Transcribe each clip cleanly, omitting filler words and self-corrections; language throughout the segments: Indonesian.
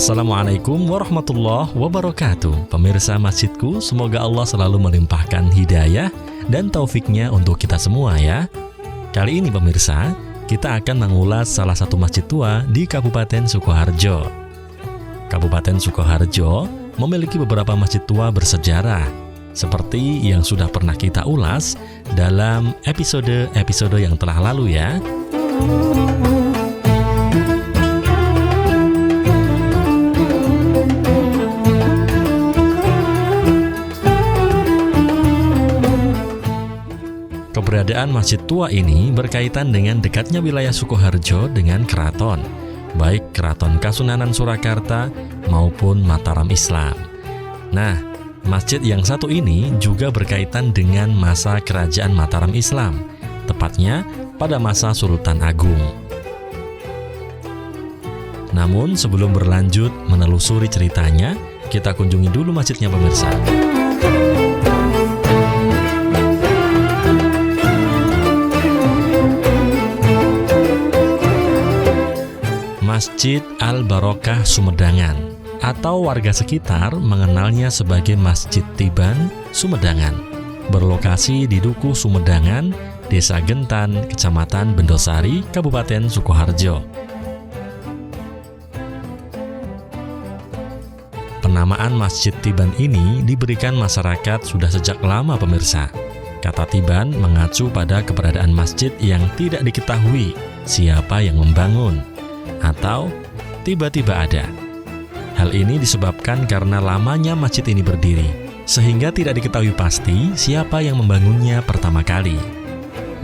Assalamualaikum warahmatullahi wabarakatuh. Pemirsa masjidku, semoga Allah selalu melimpahkan hidayah dan taufiknya untuk kita semua ya. Kali ini pemirsa, kita akan mengulas salah satu masjid tua di Kabupaten Sukoharjo. Kabupaten Sukoharjo memiliki beberapa masjid tua bersejarah, seperti yang sudah pernah kita ulas dalam episode-episode yang telah lalu ya. Keberadaan masjid tua ini berkaitan dengan dekatnya wilayah Sukoharjo dengan keraton, baik Keraton Kasunanan Surakarta maupun Mataram Islam. Nah, masjid yang satu ini juga berkaitan dengan masa kerajaan Mataram Islam, tepatnya pada masa Sultan Agung. Namun sebelum berlanjut menelusuri ceritanya, kita kunjungi dulu masjidnya pemirsa. Masjid Al-Barokah Sumedang, atau warga sekitar mengenalnya sebagai Masjid Tiban Sumedang, berlokasi di Dukuh Sumedang, Desa Gentan, Kecamatan Bendosari, Kabupaten Sukoharjo. Penamaan Masjid Tiban ini diberikan masyarakat sudah sejak lama pemirsa. Kata Tiban mengacu pada keberadaan masjid yang tidak diketahui siapa yang membangun, atau tiba-tiba ada. Hal ini disebabkan karena lamanya masjid ini berdiri, sehingga tidak diketahui pasti siapa yang membangunnya pertama kali.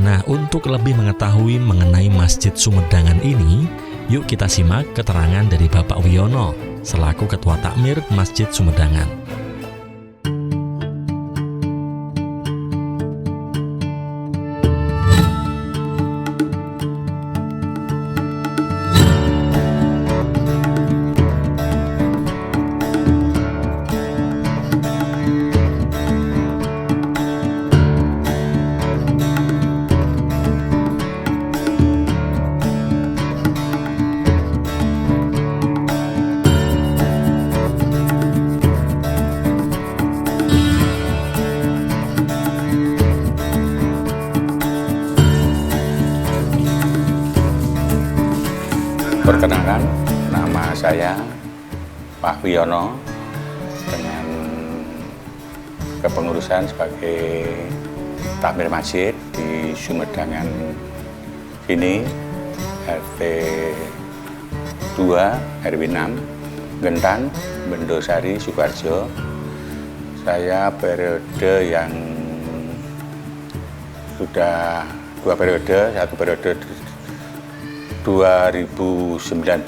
Nah, untuk lebih mengetahui mengenai Masjid Sumedangan ini, yuk kita simak keterangan dari Bapak Wiono, selaku Ketua Takmir Masjid Sumedangan. Perkenalkan, nama saya Pak Wiono dengan kepengurusan sebagai Takmir Masjid di Sumedangan sini, RT 2 RW 6 Gentan, Bendosari, Sukoharjo. Saya periode yang sudah 2 periode, satu periode 2019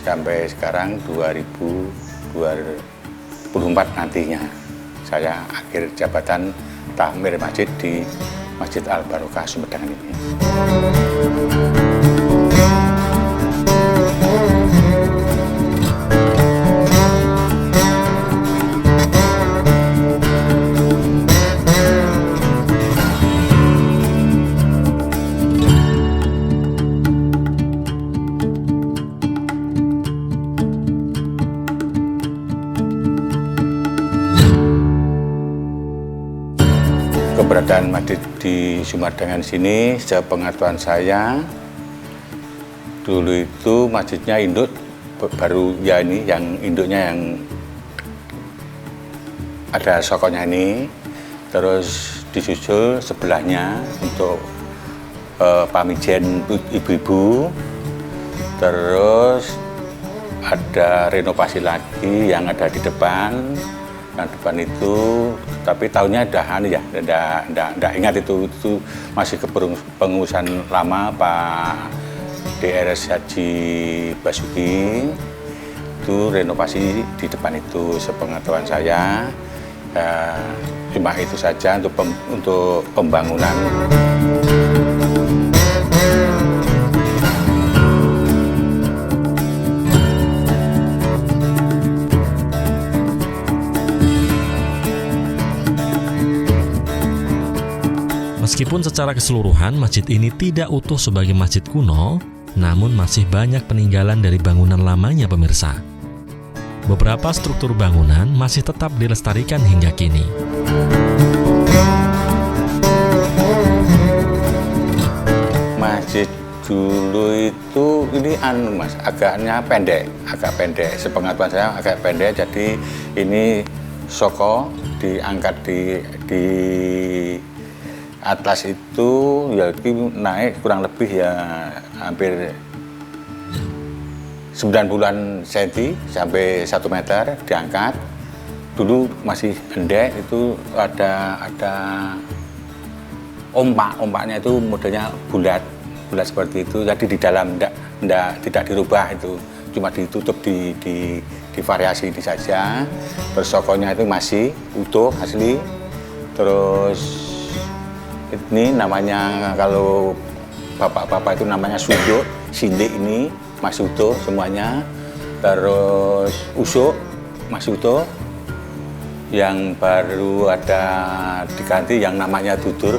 sampai sekarang 2024 nantinya. Saya akhir jabatan Takmir Masjid di Masjid Al-Barokah Sumedang ini. Keberadaan masjid di Sumedangan sini, sepengetahuan saya, dulu itu masjidnya induk, baru ya ini yang induknya yang ada sokonya ini, terus disusul sebelahnya untuk pamijen ibu-ibu, terus ada renovasi lagi yang ada di depan. Yang depan itu, tapi tahunnya udah ingat itu masih kepengurusan lama Pak DRS Haji Basuki. Itu renovasi di depan itu, sepengetahuan saya. Cuma itu saja untuk pembangunan. Meskipun secara keseluruhan masjid ini tidak utuh sebagai masjid kuno, namun masih banyak peninggalan dari bangunan lamanya pemirsa. beberapa struktur bangunan masih tetap dilestarikan hingga kini. Masjid dulu itu ini Mas, agak pendek. Sepengetahuan saya agak pendek, jadi ini soko diangkat di atas itu ya naik kurang lebih ya hampir 90-an cm sampai 1 meter diangkat. Dulu masih pendek, itu ada ompaknya itu modelnya bulat seperti itu, jadi di dalam tidak dirubah, itu cuma ditutup di variasi ini saja. Terus sokonya itu masih utuh asli. Terus ini namanya, kalau bapak-bapak itu namanya sunduk, sindik, ini masih utuh semuanya. Terus usuk masih utuh. Yang baru ada diganti yang namanya dudur,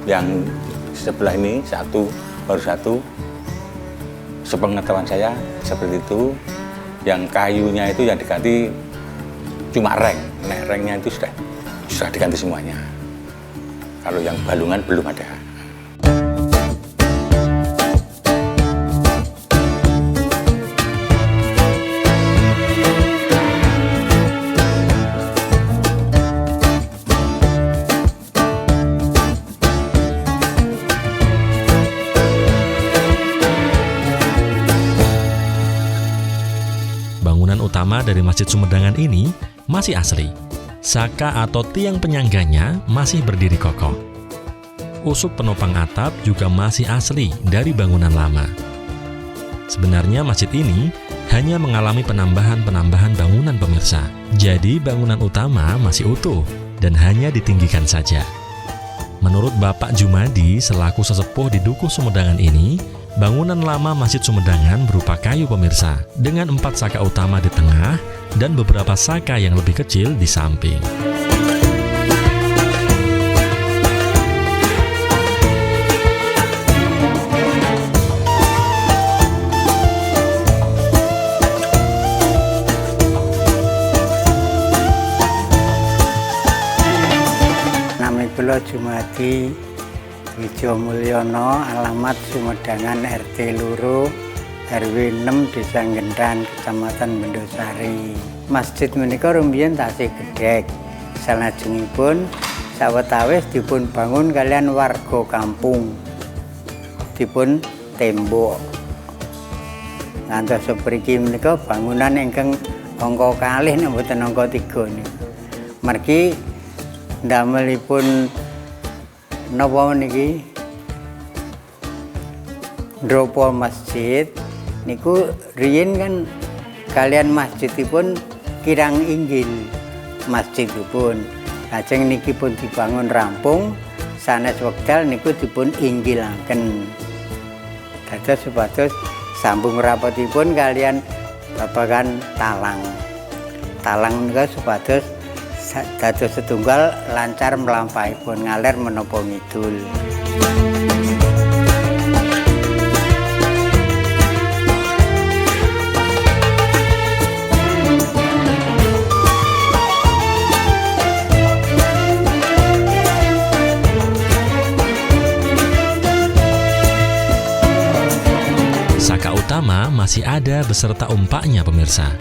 yang sebelah ini baru satu. Sepengetahuan saya seperti itu. Yang kayunya itu yang diganti cuma reng. Rengnya itu sudah diganti semuanya. Kalau yang balungan belum ada. Bangunan utama dari Masjid Sumedang ini masih asli. Saka atau tiang penyangganya masih berdiri kokoh. Usup penopang atap juga masih asli dari bangunan lama. Sebenarnya masjid ini hanya mengalami penambahan bangunan pemirsa. Jadi bangunan utama masih utuh dan hanya ditinggikan saja. Menurut Bapak Jumadi selaku sesepuh di Dukuh Sumedangan ini, bangunan lama Masjid Sumedangan berupa kayu pemirsa, dengan 4 saka utama di tengah dan beberapa saka yang lebih kecil di samping. Nami kula Jumadi Wijo Mulyono, alamat Sumedangan RT Loro RW 6 Desa Gendan, Kecamatan Bendosari. Masjid menika rumiyin tasih gedhek. Salajengipun sawetawis dipun bangun kalian warga kampung. Dipun tembok. Ngantos sapriki menika bangunan ingkang angka kalih nek mboten angka 3 niku. Margi damelipun napa niki ndropo masjid niku riyin kan kalian masjidipun kirang inggil masjidipun. Lajeng niki pun dibangun rampung, sanes wekdal niku dipun inggilaken. Dados supados sambung rapatipun kalian babagan talang. Talang niku supados dados setunggal lancar melampahipun ngaler menapa ngidul. Saka utama masih ada beserta umpaknya pemirsa.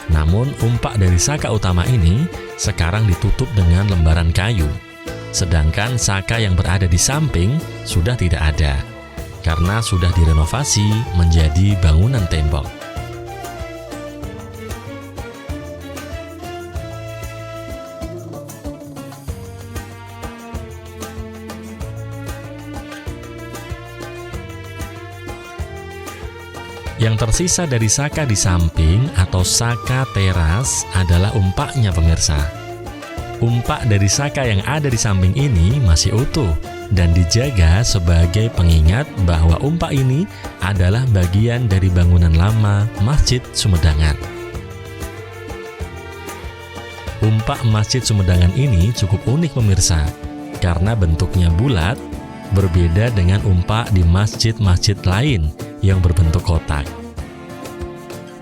Namun umpak dari saka utama ini sekarang ditutup dengan lembaran kayu. Sedangkan saka yang berada di samping sudah tidak ada, karena sudah direnovasi menjadi bangunan tembok. Yang tersisa dari saka di samping atau saka teras adalah umpaknya pemirsa. Umpak dari saka yang ada di samping ini masih utuh dan dijaga sebagai pengingat bahwa umpak ini adalah bagian dari bangunan lama Masjid Sumedangan. Umpak Masjid Sumedangan ini cukup unik pemirsa, karena bentuknya bulat, berbeda dengan umpak di masjid-masjid lain yang berbentuk kotak.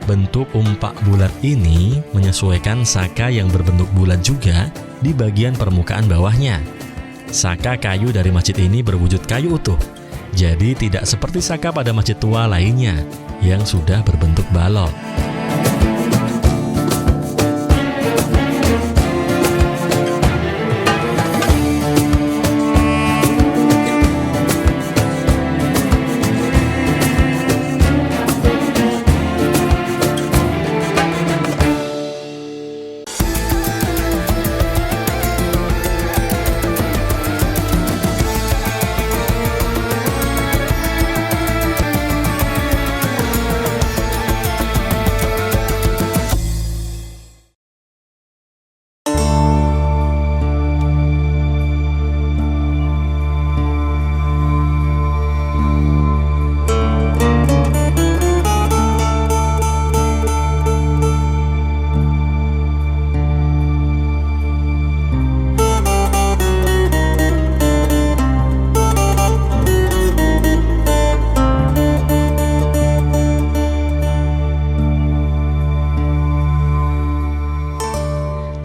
Bentuk umpak bulat ini menyesuaikan saka yang berbentuk bulat juga di bagian permukaan bawahnya. Saka kayu dari masjid ini berwujud kayu utuh, jadi tidak seperti saka pada masjid tua lainnya yang sudah berbentuk balok.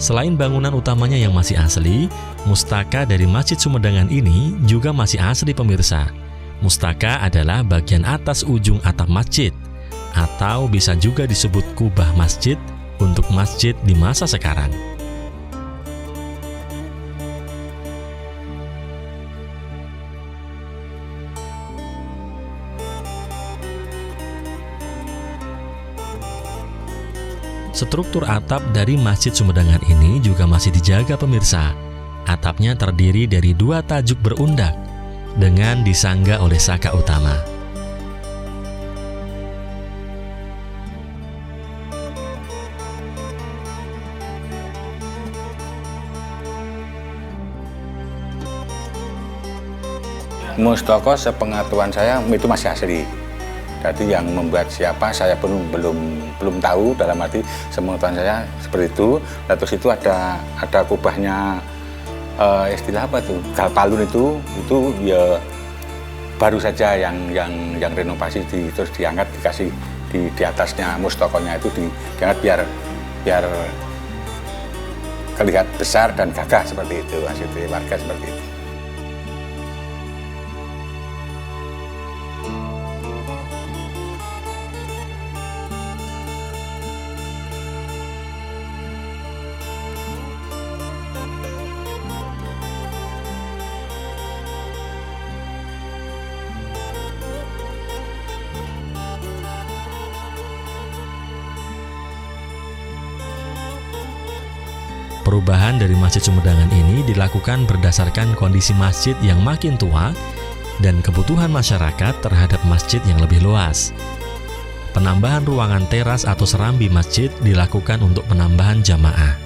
Selain bangunan utamanya yang masih asli, mustaka dari Masjid Sumedang ini juga masih asli pemirsa. Mustaka adalah bagian atas ujung atap masjid, atau bisa juga disebut kubah masjid untuk masjid di masa sekarang. Struktur atap dari Masjid Sumedang ini juga masih dijaga pemirsa. Atapnya terdiri dari 2 tajuk berundak dengan disangga oleh saka utama. Mustaka sepengetahuan saya itu masih asli. Jadi yang membuat siapa saya pun belum tahu, dalam arti sepengetahuan saya seperti itu. Terus itu ada kubahnya, istilah apa tuh, galpalun itu ya baru saja yang renovasi terus diangkat, dikasih di atasnya mustakonya itu diangkat biar terlihat besar dan gagah seperti itu, maksudnya warga seperti itu. Perubahan dari Masjid Sumedang ini dilakukan berdasarkan kondisi masjid yang makin tua dan kebutuhan masyarakat terhadap masjid yang lebih luas. Penambahan ruangan teras atau serambi masjid dilakukan untuk penambahan jamaah.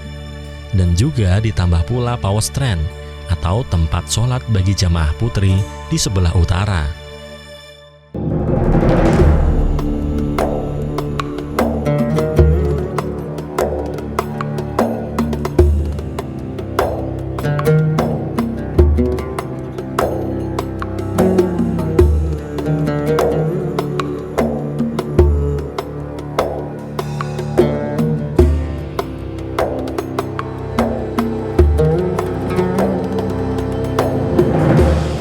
Dan juga ditambah pula pawestren atau tempat sholat bagi jamaah putri di sebelah utara.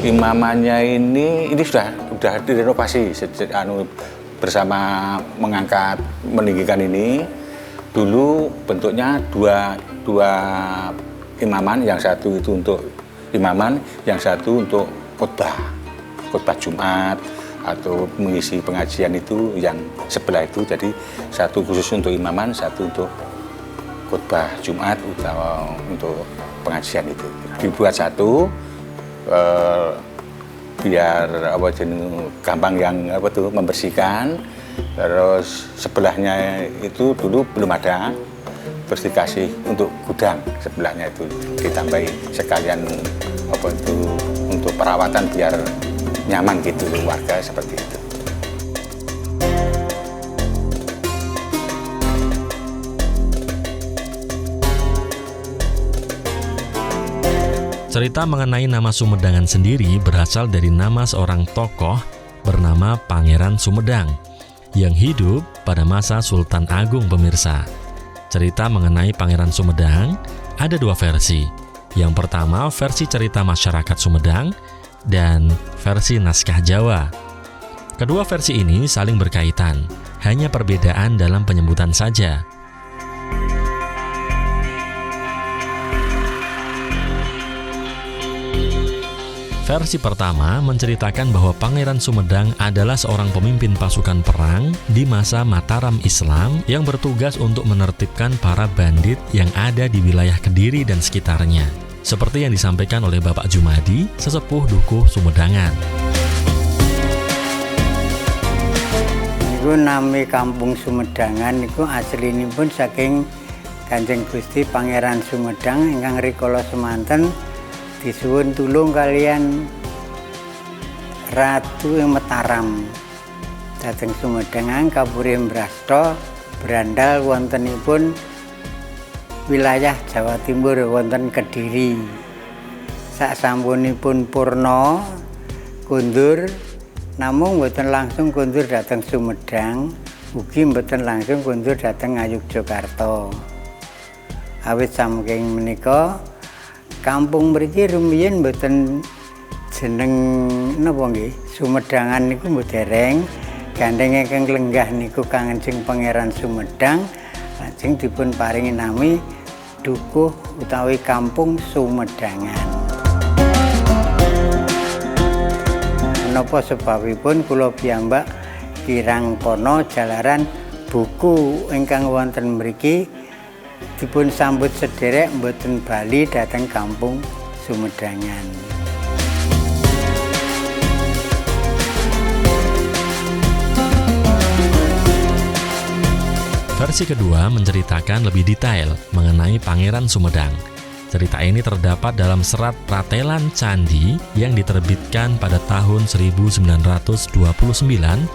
Imamannya ini sudah direnovasi bersama meninggikan ini. Dulu bentuknya dua imaman, yang satu itu untuk imaman, yang satu untuk khotbah Jumat atau mengisi pengajian itu yang sebelah itu. Jadi satu khusus untuk imaman, satu untuk khotbah Jumat atau untuk pengajian itu. Dibuat satu biar gampang membersihkan. Terus sebelahnya itu dulu belum ada, terus dikasih untuk gudang, sebelahnya itu ditambahin sekalian untuk perawatan biar nyaman gitu warga seperti itu. Cerita mengenai nama Sumedang sendiri berasal dari nama seorang tokoh bernama Pangeran Sumedang yang hidup pada masa Sultan Agung pemirsa. Cerita mengenai Pangeran Sumedang ada dua versi. Yang pertama versi cerita masyarakat Sumedang dan versi naskah Jawa. Kedua versi ini saling berkaitan, hanya perbedaan dalam penyebutan saja. Versi pertama menceritakan bahwa Pangeran Sumedang adalah seorang pemimpin pasukan perang di masa Mataram Islam yang bertugas untuk menertibkan para bandit yang ada di wilayah Kediri dan sekitarnya. Seperti yang disampaikan oleh Bapak Jumadi, sesepuh Dukuh Sumedangan. Niku nami Kampung Sumedangan niku aslinipun saking Kanjeng Gusti Pangeran Sumedang ingkang rikala semanten disuwun tulung kalian Ratu ing Mataram dhateng Sumedangan kapurih Brasta brandal wontenipun wilayah Jawa Timur wonten Kediri. Saksampunipun purna kundur namung mboten langsung kundur dhateng Sumedang, ugi mboten langsung kundur dhateng Ngayogyakarta. Awit saking menika kampung mriki rumiyin mboten jeneng napa nggih Sumedangan niku mboten gandeng ingkang lenggah niku Kanjeng Pangeran Sumedang lajeng dipun paringi nami Dukuh utawi Kampung Sumedangan. Menapa sebabipun kula piyambak kirang kono jalaran buku ingkang wonten mriki dipun sambut sederek mboten bali dhateng Kampung Sumedangan. Versi kedua menceritakan lebih detail mengenai Pangeran Sumedang. Cerita ini terdapat dalam serat Pratelan Candi yang diterbitkan pada tahun 1929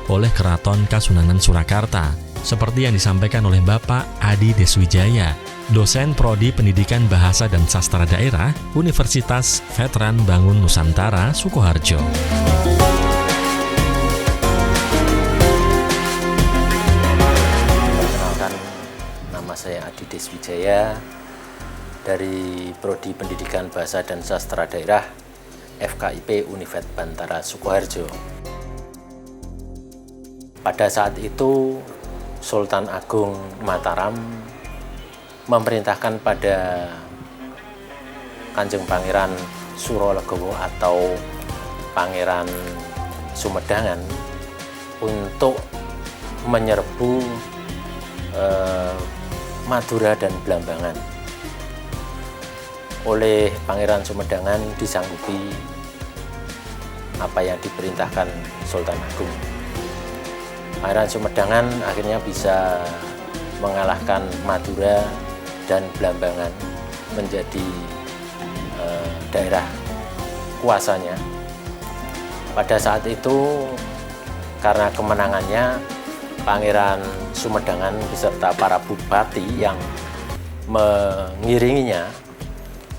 oleh Keraton Kasunanan Surakarta, seperti yang disampaikan oleh Bapak Adi Deswijaya, dosen Prodi Pendidikan Bahasa dan Sastra Daerah Universitas Veteran Bangun Nusantara, Sukoharjo. Perkenalkan, nama saya Adi Deswijaya dari Prodi Pendidikan Bahasa dan Sastra Daerah FKIP Univet Bantara Sukoharjo. Pada saat itu Sultan Agung Mataram memerintahkan pada Kanjeng Pangeran Surolegowo atau Pangeran Sumedangan untuk menyerbu Madura dan Blambangan. Oleh Pangeran Sumedangan disanggupi apa yang diperintahkan Sultan Agung. Pangeran Sumedangan akhirnya bisa mengalahkan Madura dan Blambangan menjadi daerah kuasanya. Pada saat itu karena kemenangannya Pangeran Sumedangan beserta para bupati yang mengiringinya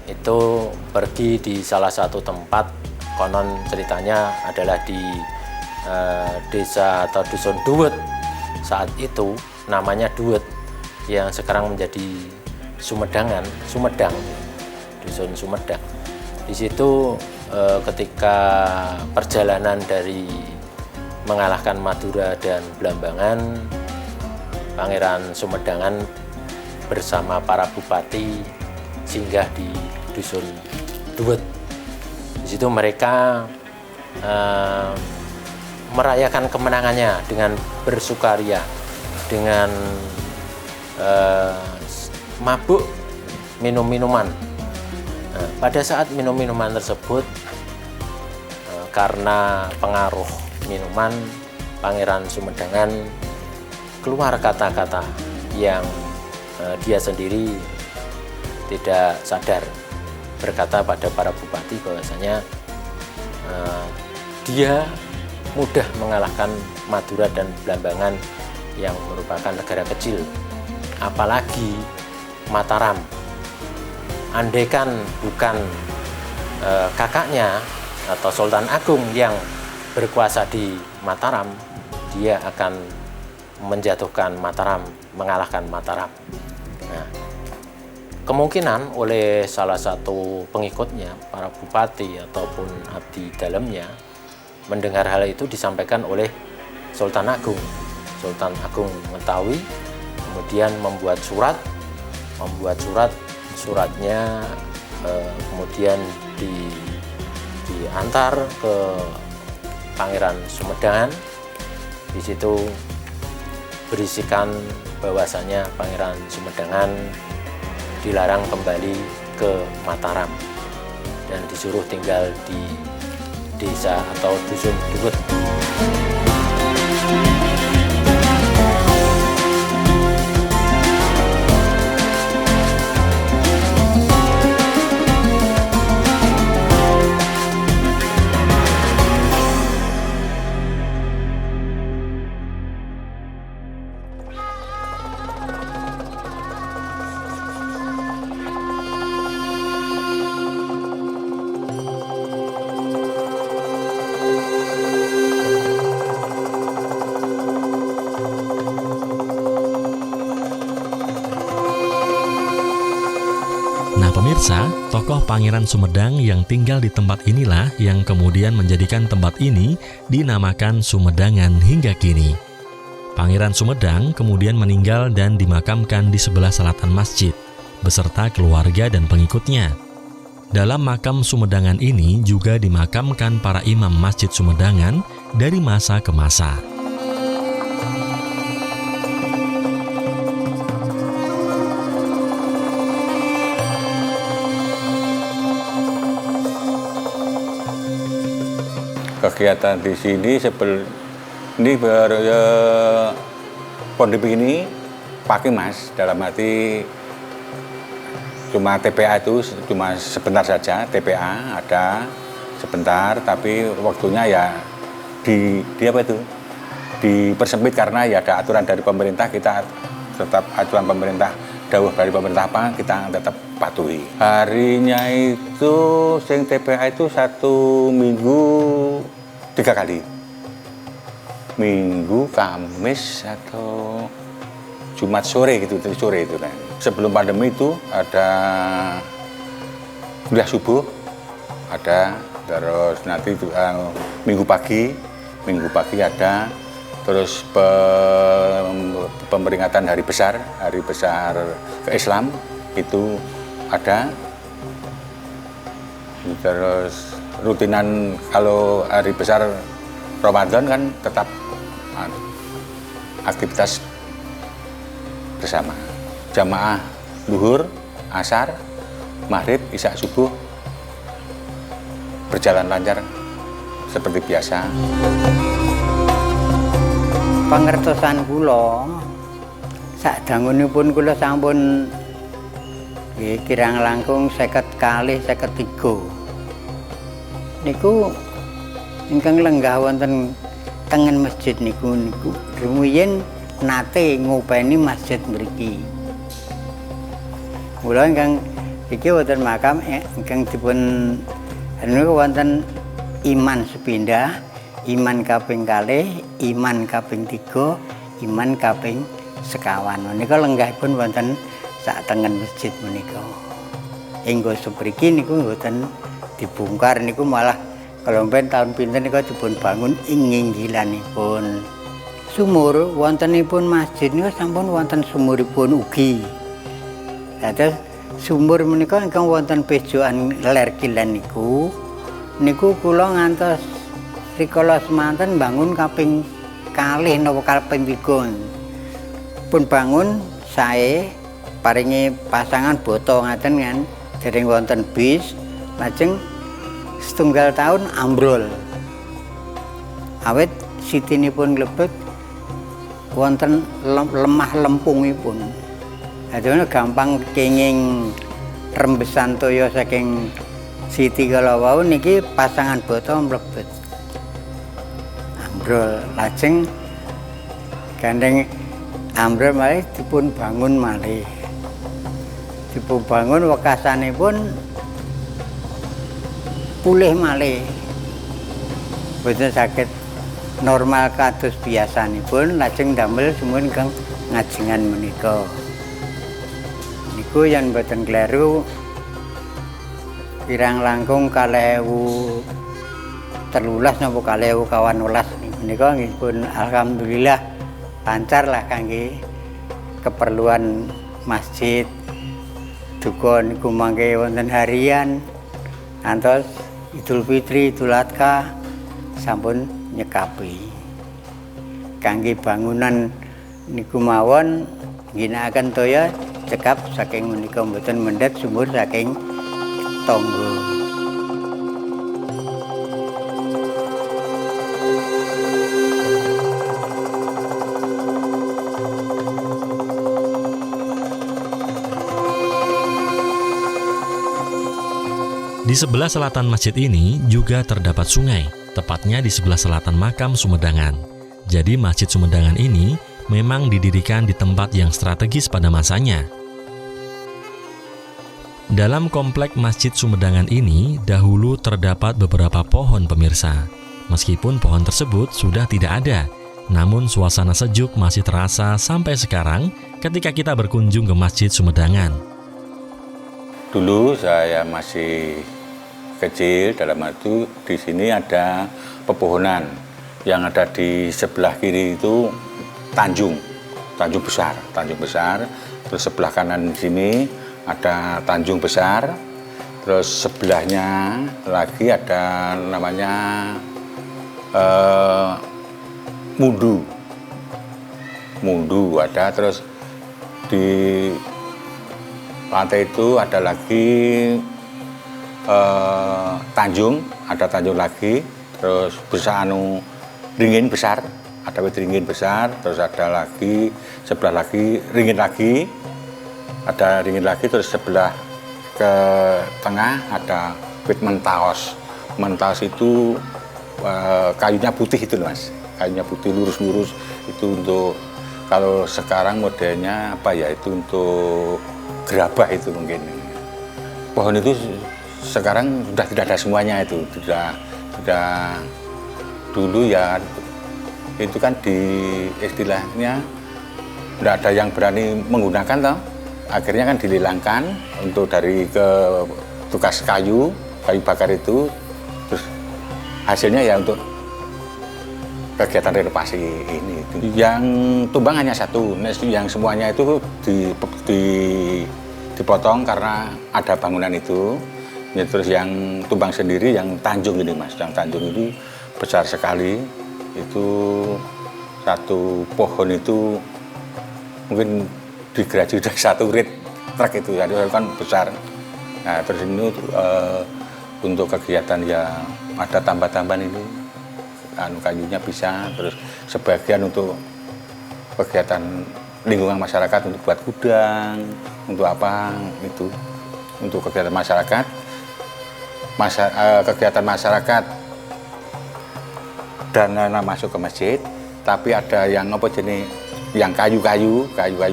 itu pergi di salah satu tempat, konon ceritanya adalah di desa atau dusun Duwet. Saat itu namanya Duwet yang sekarang menjadi Sumedang, dusun Sumedang. Di situ ketika perjalanan dari mengalahkan Madura dan Blambangan, Pangeran Sumedangan bersama para bupati singgah di dusun Duwet. Di situ mereka merayakan kemenangannya dengan bersukaria, dengan mabuk minum-minuman. Nah, pada saat minum-minuman tersebut, karena pengaruh minuman, Pangeran Sumedangan keluar kata-kata yang dia sendiri tidak sadar, berkata pada para bupati bahwasanya dia mudah mengalahkan Madura dan Blambangan yang merupakan negara kecil, apalagi Mataram. Andaikan bukan kakaknya atau Sultan Agung yang berkuasa di Mataram, dia akan menjatuhkan Mataram, mengalahkan Mataram. Nah, kemungkinan oleh salah satu pengikutnya, para bupati ataupun abdi dalamnya, mendengar hal itu disampaikan oleh Sultan Agung. Sultan Agung mengetahui, kemudian membuat suratnya kemudian diantar ke Pangeran Sumedang. Di situ berisikan bahwasanya Pangeran Sumedang dilarang kembali ke Mataram dan disuruh tinggal di desa atau dusun Duwet. Nah pemirsa, tokoh Pangeran Sumedang yang tinggal di tempat inilah yang kemudian menjadikan tempat ini dinamakan Sumedangan hingga kini. Pangeran Sumedang kemudian meninggal dan dimakamkan di sebelah selatan masjid, beserta keluarga dan pengikutnya. Dalam makam Sumedangan ini juga dimakamkan para imam Masjid Sumedangan dari masa ke masa. Kegiatan di sini ini pondok ini pakai Mas, dalam arti cuma TPA itu cuma sebentar saja, TPA ada sebentar, tapi waktunya ya dipersempit karena ya ada aturan dari pemerintah. Kita tetap aturan pemerintah, dawuh dari pemerintah apa kita tetap patuhi. Harinya itu sing TPA itu 1 minggu 3 kali, Minggu, Kamis atau Jumat sore gitu, sore itu kan. Sebelum pandemi itu ada kuliah subuh, ada, terus nanti itu, minggu pagi ada, terus pemeringatan hari besar Islam itu ada, terus rutinan kalau hari besar Ramadan kan tetap aktivitas bersama, jamaah duhur, asar, maghrib, isya, subuh berjalan lancar seperti biasa. Pangertosan kula sadangunipun kula sampun kirang langkung 50 kali 53. Niku ingkang lenggah wonten tengen masjid niku rumiyin nate ngopeni masjid mriki. Mula ingkang iki wonten makam ingkang dipun niku wonten iman sepindah, iman kaping 2, iman kaping 3, iman kaping 50. Menika lenggahipun wonten sak tengen masjid menika. Ing nggo mriki niku mboten dibongkar, niku malah kelompen tahun pinten niku dipun bangun ing inggilanipun. Sumur wontenipun masjid niku sampun wonten sumuripun ugi. Dados sumur menika ingkang wonten pejokan ler kilen niku kula ngantos rikala semanten bangun kaping 2 napa kaping 3. Pun bangun sae paringi pasangan boto ngaten kan dereng wonten bis, lajeng setunggal tahun ambrol. Awit sitinipun mlebet wonten lemah lempungipun. Adene gampang kenging rembesan toya saking siti kala wau niki pasangan boto mlebet. Ambrol, lajeng gandeng ambrol malih dipun bangun malih. Dipun bangun wekasanipun pulih malih, boten saged normal kados biasanipun lajeng damel sumun kang ngajengan menika. Niku yen boten kleru kirang langkung 2013 napa 2018 menika nggih pun alhamdulillah lancar lah kangge keperluan masjid. Duka niku mangke wonten harian antos Idul Fitri, Idul Adha sampun nyekapi. Kangge bangunan niku mawon ginakaken toya cekap saking menika mboten mendhet sumur saking tangga. Di sebelah selatan masjid ini juga terdapat sungai, tepatnya di sebelah selatan makam Sumedhangan. Jadi Masjid Sumedhangan ini memang didirikan di tempat yang strategis pada masanya. Dalam komplek Masjid Sumedhangan ini dahulu terdapat beberapa pohon pemirsa. Meskipun pohon tersebut sudah tidak ada, namun suasana sejuk masih terasa sampai sekarang ketika kita berkunjung ke Masjid Sumedhangan. Dulu saya masih kecil, dalam arti di sini ada pepohonan. Yang ada di sebelah kiri itu tanjung besar. Terus sebelah kanan di sini ada tanjung besar. Terus sebelahnya lagi ada namanya mundu ada. Terus di lantai itu ada lagi tanjung lagi, terus besar ringin besar, ada wit ringin besar, terus ada lagi sebelah lagi ringin lagi, ada ringin lagi, terus sebelah ke tengah ada wit mentaos. Mentaos itu kayunya putih itu Mas, kayunya putih lurus-lurus itu untuk kalau sekarang modelnya apa ya itu untuk gerabah itu mungkin. Pohon itu sekarang sudah tidak ada semuanya itu, sudah dulu ya itu kan di istilahnya tidak ada yang berani menggunakan toh. Akhirnya kan dililangkan untuk dari ke tugas kayu bakar itu, terus hasilnya ya untuk kegiatan renovasi ini. Yang tumbang hanya satu, yang semuanya itu dipotong karena ada bangunan itu. Ya, terus yang tumbang sendiri yang tanjung ini Mas, yang tanjung itu besar sekali. Itu satu pohon itu mungkin digeraju dari satu rit truk itu, jadi kan besar. Nah terus ini untuk kegiatan ya ada tambah-tambahan ini, kayunya bisa, terus sebagian untuk kegiatan lingkungan masyarakat untuk buat gudang, untuk apa itu, untuk kegiatan masyarakat. Kegiatan masyarakat dana masuk ke masjid, tapi ada yang apa jenis yang kayu-kayu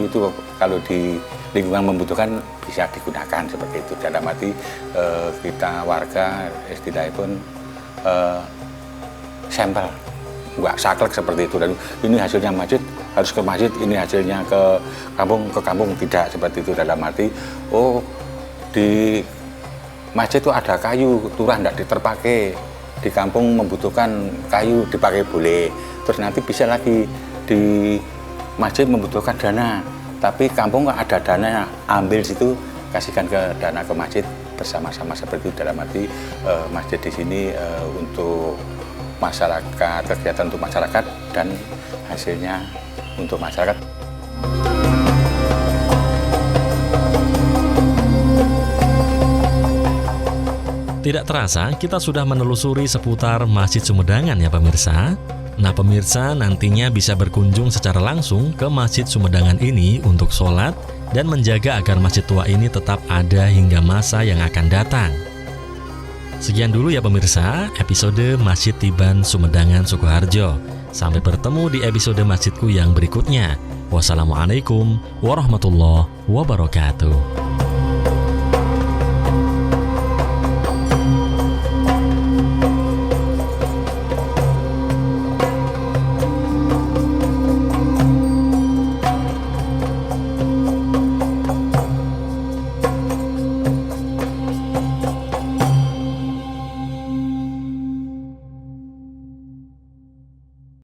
itu kalau di lingkungan membutuhkan bisa digunakan seperti itu. Dalam arti kita warga istilahnya pun sampel, nggak saklek seperti itu. Dan ini hasilnya masjid harus ke masjid, ini hasilnya ke kampung tidak seperti itu. Dalam arti di masjid itu ada kayu turah tidak terpakai, di kampung membutuhkan kayu dipakai boleh, terus nanti bisa lagi di masjid membutuhkan dana, tapi kampung ada dana ambil situ kasihkan ke dana ke masjid bersama-sama seperti itu. Dalam arti masjid di sini untuk masyarakat, kegiatan untuk masyarakat dan hasilnya untuk masyarakat. Tidak terasa kita sudah menelusuri seputar Masjid Sumedhangan ya pemirsa. Nah pemirsa nantinya bisa berkunjung secara langsung ke Masjid Sumedhangan ini untuk sholat dan menjaga agar masjid tua ini tetap ada hingga masa yang akan datang. Sekian dulu ya pemirsa episode Masjid Tiban Sumedhangan Sukoharjo. Sampai bertemu di episode masjidku yang berikutnya. Wassalamualaikum warahmatullahi wabarakatuh.